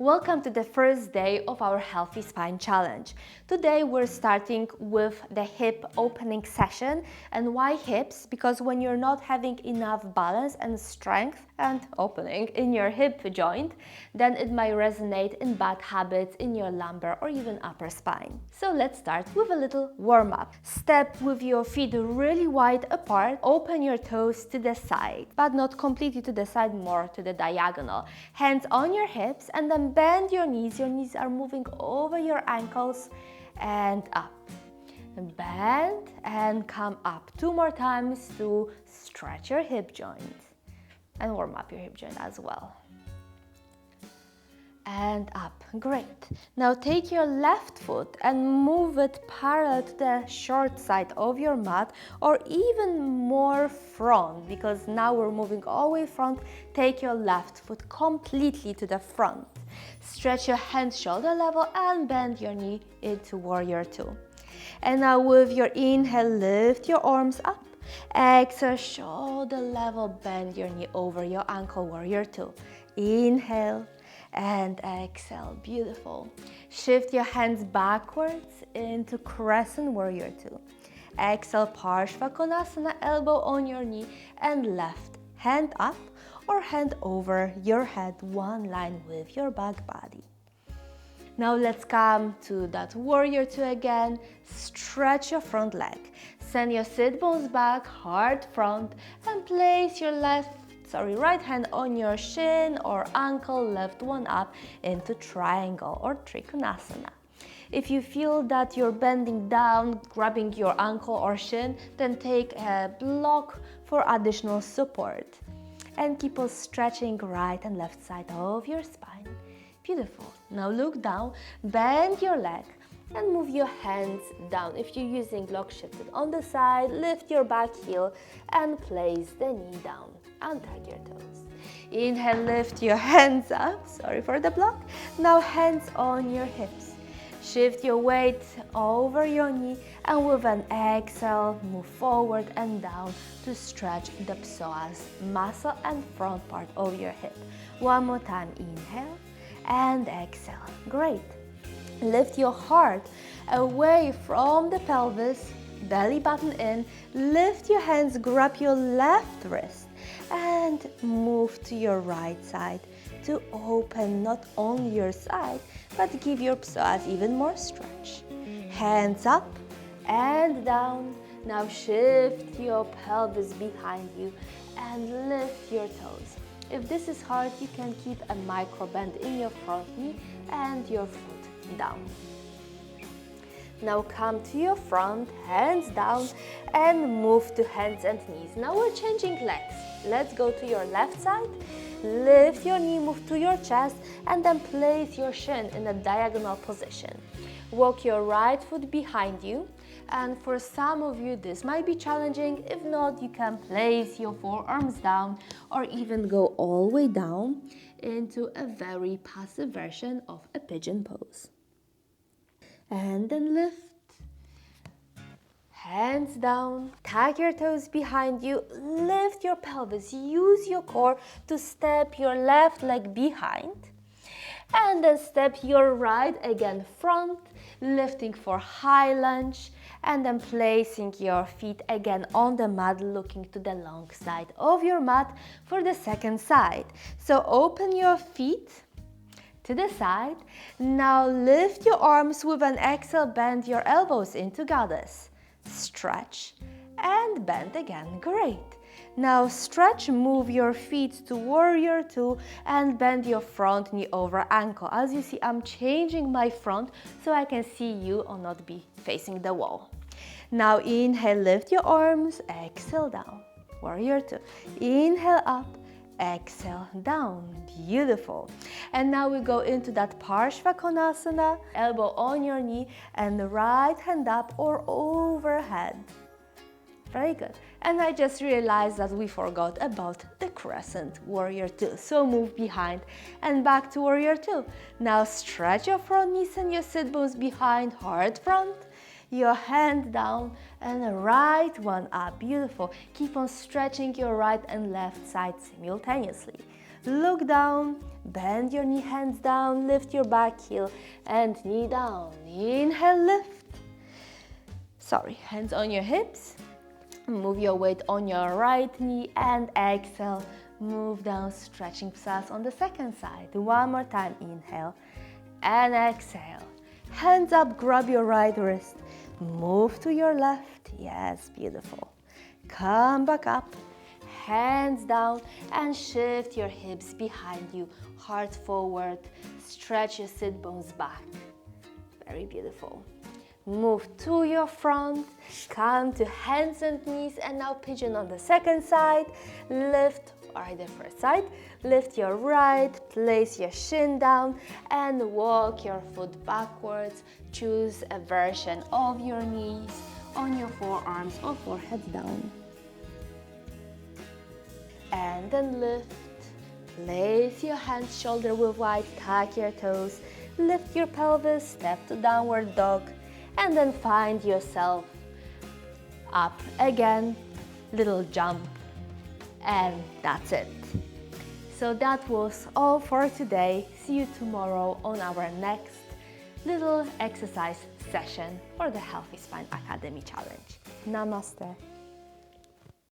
Welcome to the first day of our Healthy Spine Challenge. Today we're starting with the hip opening session. And why hips? Because when you're not having enough balance and strength and opening in your hip joint, then it might resonate in bad habits in your lumbar or even upper spine. So let's start with a little warm-up. Step with your feet really wide apart, open your toes to the side, but not completely to the side, more to the diagonal. Hands on your hips and then bend your knees. Your knees are moving over your ankles and up. Bend and come up. 2 more times to stretch your hip joint and warm up your hip joint as well. And up. Great. Now take your left foot and move it parallel to the short side of your mat, or even more front, because now we're moving all the way front. Take your left foot completely to the front. Stretch your hands shoulder level and bend your knee into Warrior 2. And now with your inhale, lift your arms up. Exhale, shoulder level, bend your knee over your ankle, Warrior 2. Inhale and exhale. Beautiful. Shift your hands backwards into Crescent Warrior 2. Exhale, Parshva Konasana, elbow on your knee and left hand up or hand over your head, one line with your back body. Now let's come to that Warrior 2 again. Stretch your front leg. Send your sit bones back, hard front, and place your right hand on your shin or ankle, left one up into triangle or Trikonasana. If you feel that you're bending down, grabbing your ankle or shin, then take a block for additional support. And keep on stretching right and left side of your spine. Beautiful. Now look down, bend your leg and move your hands down. If you're using block, shift it on the side, lift your back heel and place the knee down. Untag your toes. Inhale, lift your hands up. Sorry for the block. Now hands on your hips. Shift your weight over your knee and with an exhale, move forward and down to stretch the psoas muscle and front part of your hip. One more time, inhale and exhale. Great. Lift your heart away from the pelvis, belly button in. Lift your hands, grab your left wrist and move to your right side to open not only your side, but give your psoas even more stretch. Hands up and down. Now shift your pelvis behind you and lift your toes. If this is hard, you can keep a micro bend in your front knee and your foot down. Now come to your front, hands down, and move to hands and knees. Now we're changing legs. Let's go to your left side. Lift your knee, move to your chest, and then place your shin in a diagonal position. Walk your right foot behind you. And for some of you, this might be challenging. If not, you can place your forearms down or even go all the way down into a very passive version of a pigeon pose. And then lift. Hands down, tag your toes behind you, lift your pelvis, use your core to step your left leg behind, and then step your right again front, lifting for high lunge, and then placing your feet again on the mat, looking to the long side of your mat for the second side. So open your feet to the side. Now lift your arms with an exhale, bend your elbows into goddess. Stretch and bend again. Great. Now stretch, move your feet to Warrior 2 and bend your front knee over ankle. As you see, I'm changing my front so I can see you or not be facing the wall. Now inhale, lift your arms, exhale down. Warrior 2. Inhale up, exhale down. Beautiful. And now we go into that Parshva Konasana, elbow on your knee and the right hand up or overhead. Very good. And I just realized that we forgot about the Crescent Warrior 2. So move behind and back to Warrior 2. Now stretch your front knees and your sit bones behind, hard front. Your hand down and the right one up. Beautiful. Keep on stretching your right and left side simultaneously. Look down, Bend your knee, hands down, lift your back heel and knee down. Inhale, lift. Hands on your hips. Move your weight on your right knee and exhale. Move down, stretching psalms on the second side. One more time, inhale and exhale. Hands up, grab your right wrist. Move to your left. Yes, beautiful. Come back up. Hands down and shift your hips behind you. Heart forward. Stretch your sit bones back. Very beautiful. Move to your front. Come to hands and knees and now pigeon on the second side. Lift, or the first side. Lift your right, place your shin down and walk your foot backwards. Choose a version of your knees on your forearms or forehead down. And then lift. Place your hands shoulder width wide, tuck your toes. Lift your pelvis, step to downward dog. And then find yourself up again, little jump. And that's it. So that was all for today. See you tomorrow on our next little exercise session for the Healthy Spine Academy Challenge. Namaste.